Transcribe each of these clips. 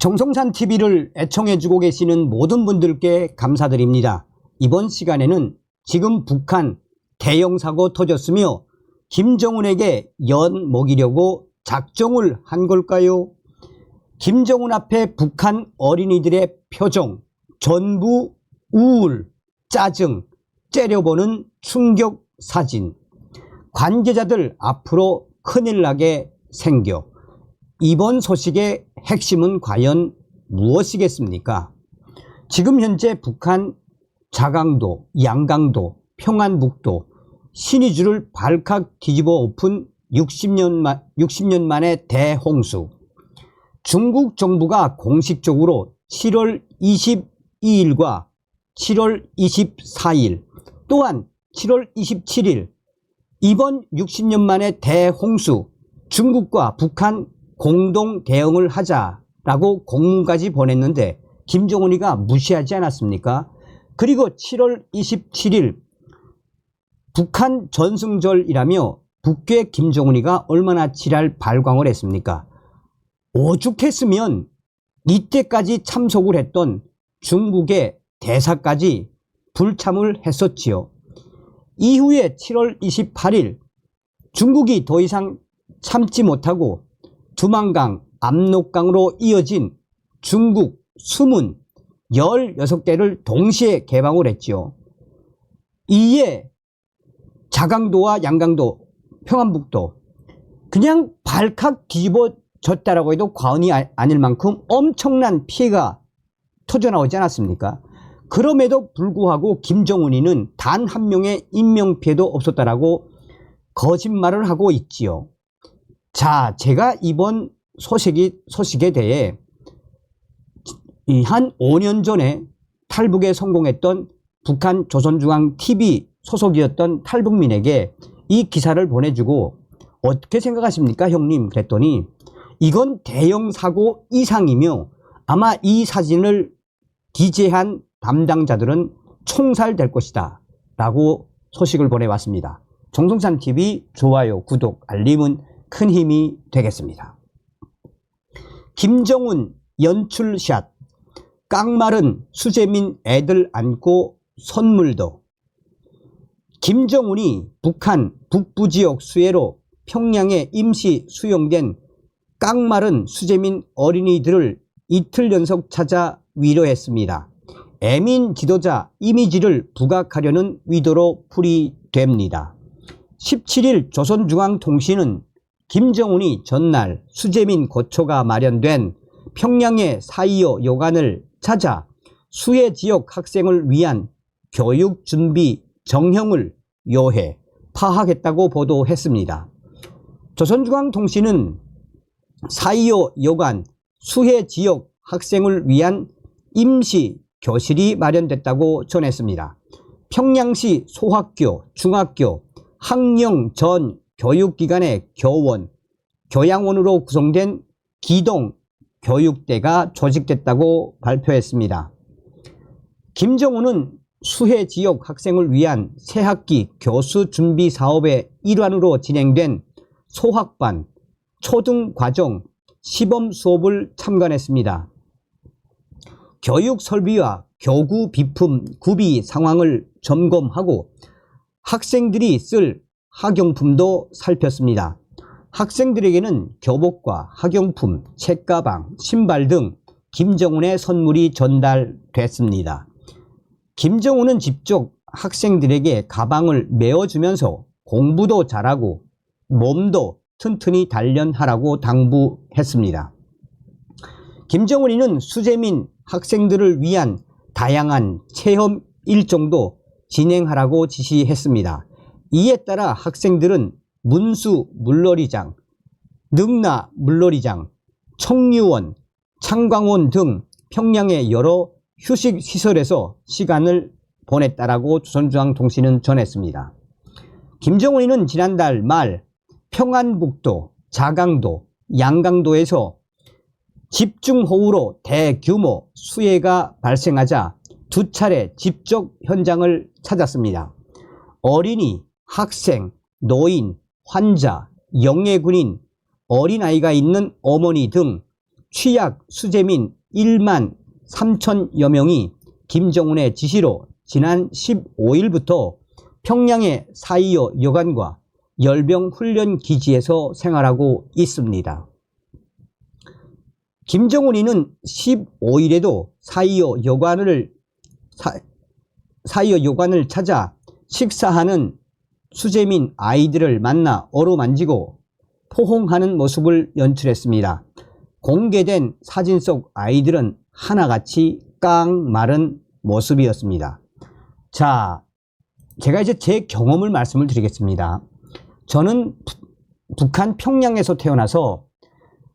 정성산 TV를 애청해주고 계시는 모든 분들께 감사드립니다. 이번 시간에는 지금 북한 대형 사고 터졌으며 김정은에게 연 먹이려고 작정을 한 걸까요? 김정은 앞에 북한 어린이들의 표정 전부 우울, 짜증, 째려보는 충격 사진. 관계자들 앞으로 큰일 나게 생겨. 이번 소식의 핵심은 과연 무엇이겠습니까? 지금 현재 북한 자강도, 양강도, 평안북도, 신의주를 발칵 뒤집어 엎은 60년 만의 대홍수. 중국 정부가 공식적으로 7월 22일과 7월 24일 또한 7월 27일 이번 60년 만의 대홍수 중국과 북한 공동 대응을 하자라고 공문까지 보냈는데 김정은이가 무시하지 않았습니까? 그리고 7월 27일 북한 전승절이라며 북괴 김정은이가 얼마나 지랄 발광을 했습니까? 오죽했으면 이때까지 참석을 했던 중국의 대사까지 불참을 했었지요. 이후에 7월 28일 중국이 더 이상 참지 못하고 두만강, 압록강으로 이어진 중국 수문 16개를 동시에 개방을 했지요. 이에 자강도와 양강도, 평안북도 그냥 발칵 뒤집어졌다라고 해도 과언이 아닐 만큼 엄청난 피해가 터져나오지 않았습니까? 그럼에도 불구하고 김정은이는 단 한 명의 인명피해도 없었다라고 거짓말을 하고 있지요. 자, 제가 이번 소식에 대해 한 5년 전에 탈북에 성공했던 북한 조선중앙TV 소속이었던 탈북민에게 이 기사를 보내주고 어떻게 생각하십니까 형님? 그랬더니 이건 대형 사고 이상이며 아마 이 사진을 기재한 담당자들은 총살될 것이다 라고 소식을 보내왔습니다. 정성산TV 좋아요, 구독, 알림은 큰 힘이 되겠습니다. 김정은 연출샷. 깡마른 수재민 애들 안고 선물도. 김정은이 북한 북부지역 수해로 평양에 임시 수용된 깡마른 수재민 어린이들을 이틀 연속 찾아 위로했습니다. 애민 지도자 이미지를 부각하려는 의도로 풀이됩니다. 17일 조선중앙통신은 김정은이 전날 수재민 고초가 마련된 평양의 4.25 요관을 찾아 수해 지역 학생을 위한 교육 준비 정형을 요해 파악했다고 보도했습니다. 조선중앙통신은 4.25 요관 수해 지역 학생을 위한 임시 교실이 마련됐다고 전했습니다. 평양시 소학교, 중학교, 학령 전 교육기관의 교원, 교양원으로 구성된 기동 교육대가 조직됐다고 발표했습니다. 김정은은 수해 지역 학생을 위한 새학기 교수 준비 사업의 일환으로 진행된 소학반, 초등과정, 시범 수업을 참관했습니다. 교육 설비와 교구 비품 구비 상황을 점검하고 학생들이 쓸 학용품도 살폈습니다. 학생들에게는 교복과 학용품, 책가방, 신발 등 김정은의 선물이 전달됐습니다. 김정은은 직접 학생들에게 가방을 메어주면서 공부도 잘하고 몸도 튼튼히 단련하라고 당부했습니다. 김정은이는 수재민 학생들을 위한 다양한 체험 일정도 진행하라고 지시했습니다. 이에 따라 학생들은 문수 물놀이장, 능라 물놀이장, 청류원, 창광원 등 평양의 여러 휴식시설에서 시간을 보냈다라고 조선중앙통신은 전했습니다. 김정은이는 지난달 말 평안북도, 자강도, 양강도에서 집중호우로 대규모 수해가 발생하자 두 차례 직접 현장을 찾았습니다. 어린이, 학생, 노인, 환자, 영예군인, 어린아이가 있는 어머니 등 취약 수재민 1만 3천여 명이 김정은의 지시로 지난 15일부터 평양의 4.25 여관과 열병 훈련 기지에서 생활하고 있습니다. 김정은이는 15일에도 4.25 여관을 찾아 식사하는 수재민 아이들을 만나 어루만지고 포옹하는 모습을 연출했습니다. 공개된 사진 속 아이들은 하나같이 깡마른 모습이었습니다. 자, 제가 이제 제 경험을 말씀을 드리겠습니다. 저는 북한 평양에서 태어나서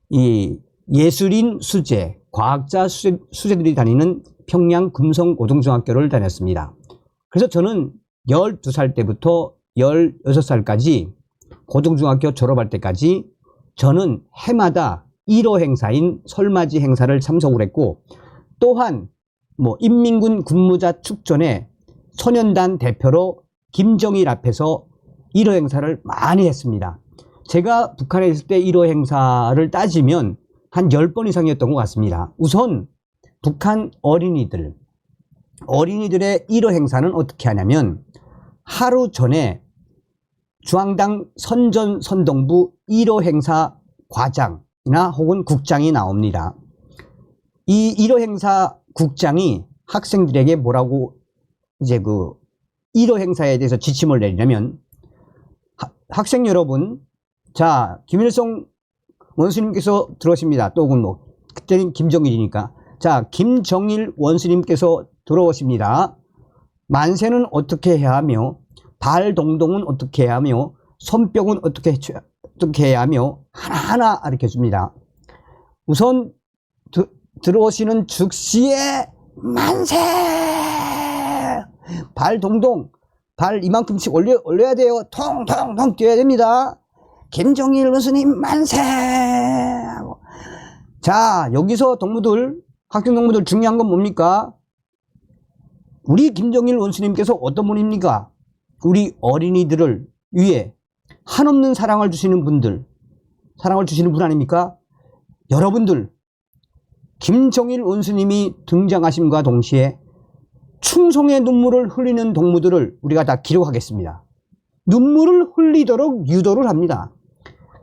이 예술인 수재, 과학자 수재들이 다니는 평양 금성고등중학교를 다녔습니다. 그래서 저는 12살 때부터 16살까지 고등중학교 졸업할 때까지 저는 해마다 1호 행사인 설맞이 행사를 참석을 했고, 또한 인민군 군무자 축전에 소년단 대표로 김정일 앞에서 1호 행사를 많이 했습니다. 제가 북한에 있을 때 1호 행사를 따지면 한 10번 이상이었던 것 같습니다. 우선 북한 어린이들의 1호 행사는 어떻게 하냐면, 하루 전에 중앙당 선전선동부 1호 행사 과장이나 혹은 국장이 나옵니다. 이 1호 행사 국장이 학생들에게 뭐라고 이제 1호 행사에 대해서 지침을 내리냐면, 학생 여러분, 자, 김일성 원수님께서 들어오십니다. 또 그때는 김정일이니까, 자, 김정일 원수님께서 들어오십니다. 만세는 어떻게 해야 하며, 발동동은 어떻게 해야 하며, 손뼉은 어떻게 해야 하며, 하나하나 가르쳐 줍니다. 우선 들어오시는 즉시에 만세! 발동동, 발 이만큼씩 올려야 돼요. 통통통 뛰어야 됩니다. 김정일 원수님 만세! 자, 여기서 학생 동무들 중요한 건 뭡니까? 우리 김정일 원수님께서 어떤 분입니까? 우리 어린이들을 위해 한없는 사랑을 주시는 분 아닙니까? 여러분들, 김정일 원수님이 등장하심과 동시에 충성의 눈물을 흘리는 동무들을 우리가 다 기록하겠습니다. 눈물을 흘리도록 유도를 합니다.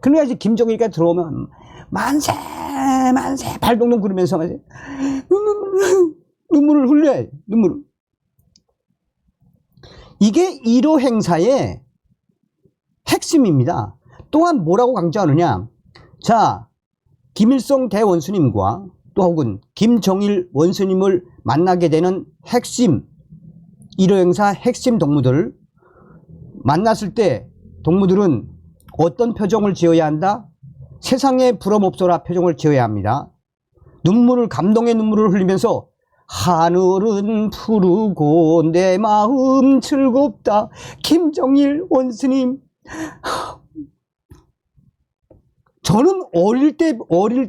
그래야지 김정일이가 들어오면 만세 만세 발동동 그러면서 눈물을 흘려야 눈물을. 이게 1호 행사의 핵심입니다. 또한 뭐라고 강조하느냐, 자, 김일성 대원수님과 또 혹은 김정일 원수님을 만나게 되는 핵심 1호 행사 핵심 동무들 만났을 때 동무들은 어떤 표정을 지어야 한다? 세상에 부러먹소라 표정을 지어야 합니다. 감동의 눈물을 흘리면서 하늘은 푸르고 내 마음 즐겁다. 김정일 원수님. 저는 어릴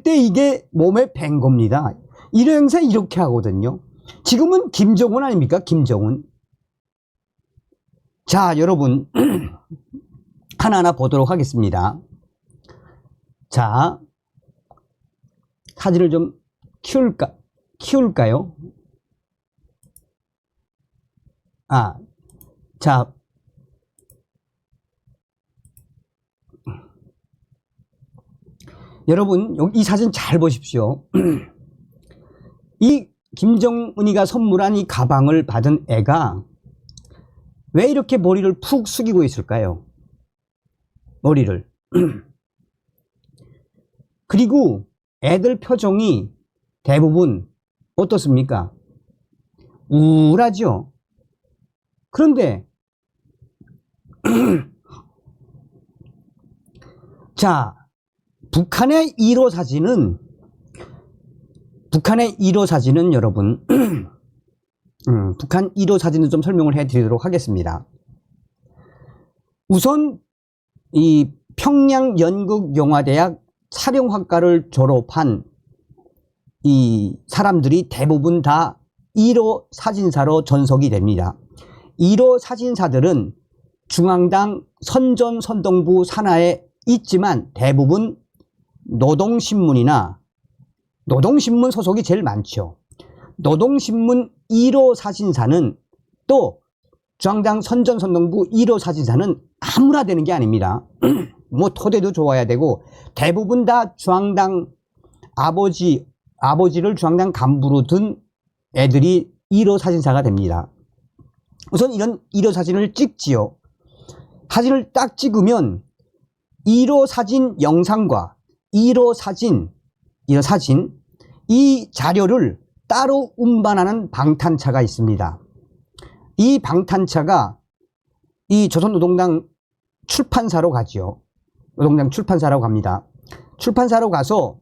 때 이게 몸에 밴 겁니다. 이런 행사 이렇게 하거든요. 지금은 김정은 아닙니까? 김정은. 자, 여러분 하나하나 보도록 하겠습니다. 자, 사진을 좀 키울까요? 자, 여러분 이 사진 잘 보십시오. 이 김정은이가 선물한 이 가방을 받은 애가 왜 이렇게 머리를 푹 숙이고 있을까요? 머리를. 그리고 애들 표정이 대부분 어떻습니까? 우울하죠. 그런데 자, 북한의 1호 사진은 여러분 북한 1호 사진을 좀 설명을 해 드리도록 하겠습니다. 우선 이 평양연극영화대학 촬영학과를 졸업한 이 사람들이 대부분 다 1호 사진사로 전석이 됩니다. 1호 사진사들은 중앙당 선전선동부 산하에 있지만 대부분 노동신문이나 노동신문 소속이 제일 많죠. 노동신문 1호 사진사는 또 중앙당 선전선동부 1호 사진사는 아무나 되는 게 아닙니다. 뭐 토대도 좋아야 되고 대부분 다 중앙당 아버지를 중앙당 간부로 둔 애들이 1호 사진사가 됩니다. 우선 이런 1호 사진을 찍지요. 사진을 딱 찍으면 1호 사진 영상과 1호 사진 이 자료를 따로 운반하는 방탄차가 있습니다. 이 방탄차가 이 조선노동당 출판사로 가지요. 노동당 출판사로 갑니다. 출판사로 가서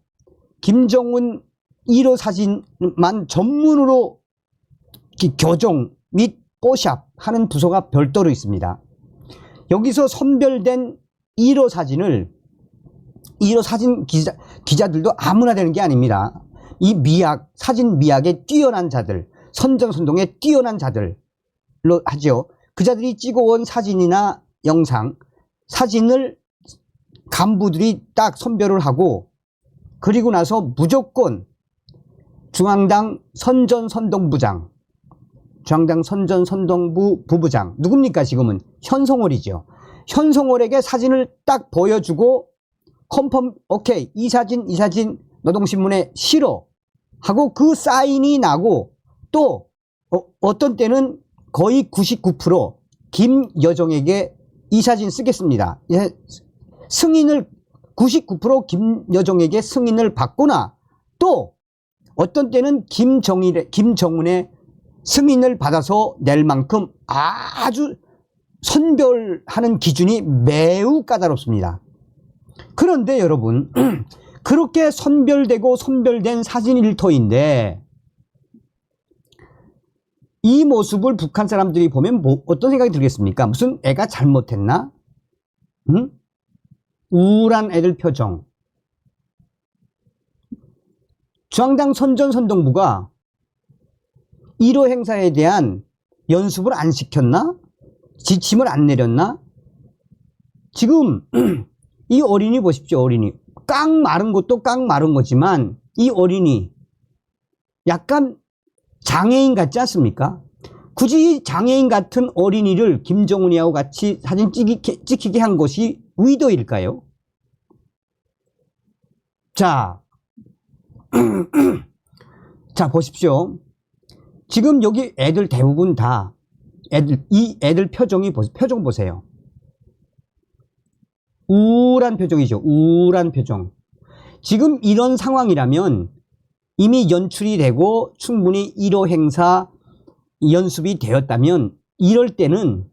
김정은 1호 사진만 전문으로 교정 및 뽀샵 하는 부서가 별도로 있습니다. 여기서 선별된 1호 사진을 1호 사진 기자들도 아무나 되는 게 아닙니다. 이 사진 미학에 뛰어난 자들, 선전선동에 뛰어난 자들로 하죠. 그 자들이 찍어온 사진이나 영상, 사진을 간부들이 딱 선별을 하고 그리고 나서 무조건 중앙당 선전선동부장, 중앙당 선전선동부 부부장 누굽니까 지금은? 현송월이죠. 현송월에게 사진을 딱 보여주고 컨펌 오케이 이 사진 노동신문에 실어 하고 그 사인이 나고 또 어떤 때는 거의 99% 김여정에게 이 사진 쓰겠습니다. 승인을 99% 김여정에게 승인을 받거나 또 어떤 때는 김정은의 승인을 받아서 낼 만큼 아주 선별하는 기준이 매우 까다롭습니다. 그런데 여러분 그렇게 선별된 사진 일터인데 이 모습을 북한 사람들이 보면 어떤 생각이 들겠습니까? 무슨 애가 잘못했나? 응? 우울한 애들 표정. 중앙당 선전선동부가 1호 행사에 대한 연습을 안 시켰나? 지침을 안 내렸나? 지금 이 어린이 보십시오. 어린이 깡 마른 것도 깡 마른 거지만 이 어린이 약간 장애인 같지 않습니까? 굳이 장애인 같은 어린이를 김정은이하고 같이 사진 찍히게 한 것이 의도일까요? 자, 자 보십시오. 지금 여기 애들 대부분 다 이 애들 표정 보세요. 우울한 표정이죠. 우울한 표정. 지금 이런 상황이라면 이미 연출이 되고 충분히 1호 행사 연습이 되었다면 이럴 때는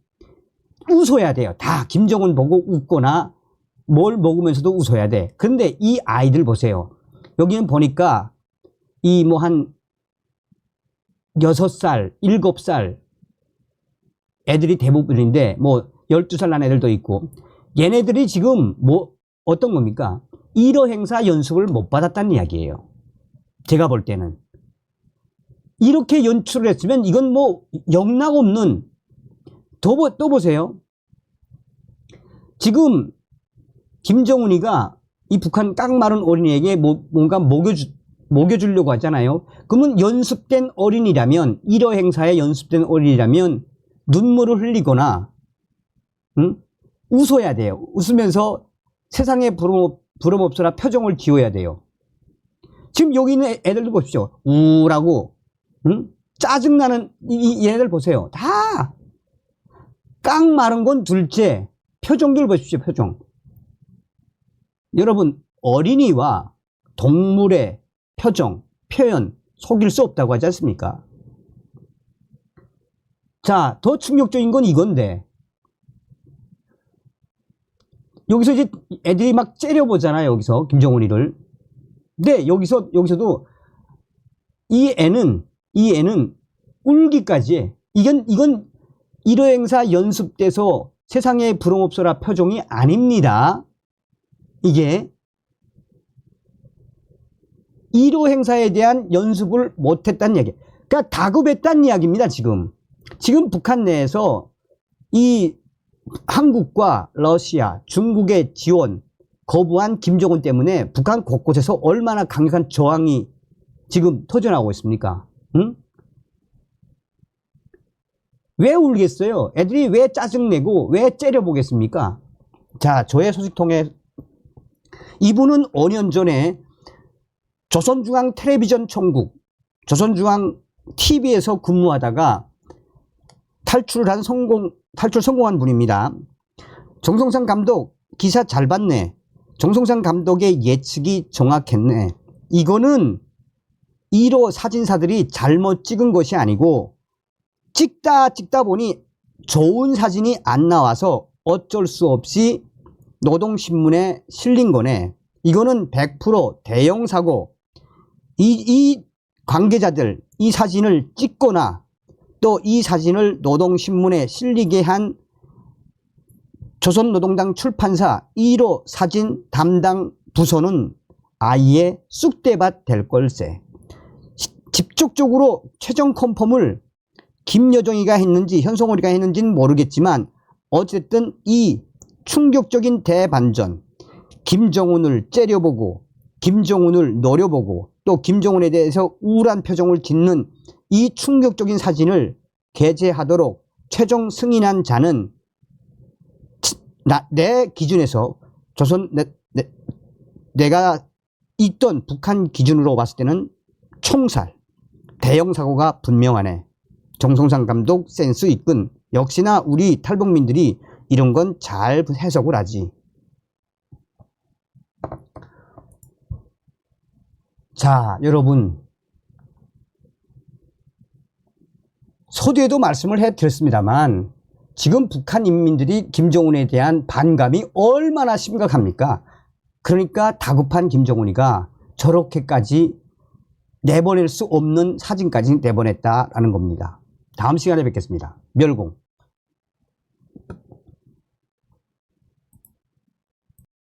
웃어야 돼요. 다 김정은 보고 웃거나 뭘 먹으면서도 웃어야 돼. 그런데 이 아이들 보세요. 여기는 보니까 이 뭐 한 6살, 7살 애들이 대부분인데 뭐 12살 난 애들도 있고 얘네들이 지금 뭐 어떤 겁니까? 1호 행사 연습을 못 받았다는 이야기예요. 제가 볼 때는 이렇게 연출을 했으면 이건 뭐 영락없는 또 보세요. 지금 김정은이가 이 북한 깡마른 어린이에게 뭔가 먹여주려고 하잖아요. 그러면 연습된 어린이라면 1호 행사에 연습된 어린이라면 눈물을 흘리거나 웃어야 돼요. 웃으면서 세상에 부름없어라 표정을 지어야 돼요. 지금 여기 있는 애들도 보십시오. 우울하고 짜증나는 이 얘네들 보세요. 다 깡 마른 건 둘째 표정들 보십시오. 표정. 여러분 어린이와 동물의 표현 속일 수 없다고 하지 않습니까? 자, 더 충격적인 건 이건데 여기서 이제 애들이 막 째려보잖아요. 여기서 김정은이를. 근데 여기서도 이 애는 울기까지 해. 이건 1호 행사 연습돼서 세상에 부름없어라 표정이 아닙니다. 이게 1호 행사에 대한 연습을 못했다는 이야기. 그러니까 다급했다는 이야기입니다. 지금 북한 내에서 이 한국과 러시아, 중국의 지원 거부한 김정은 때문에 북한 곳곳에서 얼마나 강력한 저항이 지금 터져나오고 있습니까? 응? 왜 울겠어요? 애들이 왜 짜증내고 왜 째려보겠습니까? 자, 저의 소식통에 이분은 5년 전에 조선중앙 텔레비전 총국, 조선중앙 TV에서 근무하다가 탈출 성공한 분입니다. 정성상 감독 기사 잘 봤네. 정성상 감독의 예측이 정확했네. 이거는 1호 사진사들이 잘못 찍은 것이 아니고 찍다 보니 좋은 사진이 안 나와서 어쩔 수 없이 노동신문에 실린 거네. 이거는 100% 대형 사고. 이 관계자들 이 사진을 찍거나 또 이 사진을 노동신문에 실리게 한 조선노동당 출판사 1호 사진 담당 부서는 아예 쑥대밭 될 걸세. 직접적으로 최종 컨펌을 김여정이가 했는지 현송월이가 했는지는 모르겠지만 어쨌든 이 충격적인 대반전, 김정은을 째려보고 김정은을 노려보고 또 김정은에 대해서 우울한 표정을 짓는 이 충격적인 사진을 게재하도록 최종 승인한 자는 내 기준에서 내가 있던 북한 기준으로 봤을 때는 총살, 대형 사고가 분명하네. 정성상 감독 센스 있군. 역시나 우리 탈북민들이 이런 건 잘 해석을 하지. 자, 여러분, 서두에도 말씀을 해드렸습니다만 지금 북한 인민들이 김정은에 대한 반감이 얼마나 심각합니까? 그러니까 다급한 김정은이가 저렇게까지 내보낼 수 없는 사진까지 내보냈다라는 겁니다. 다음 시간에 뵙겠습니다. 멸공.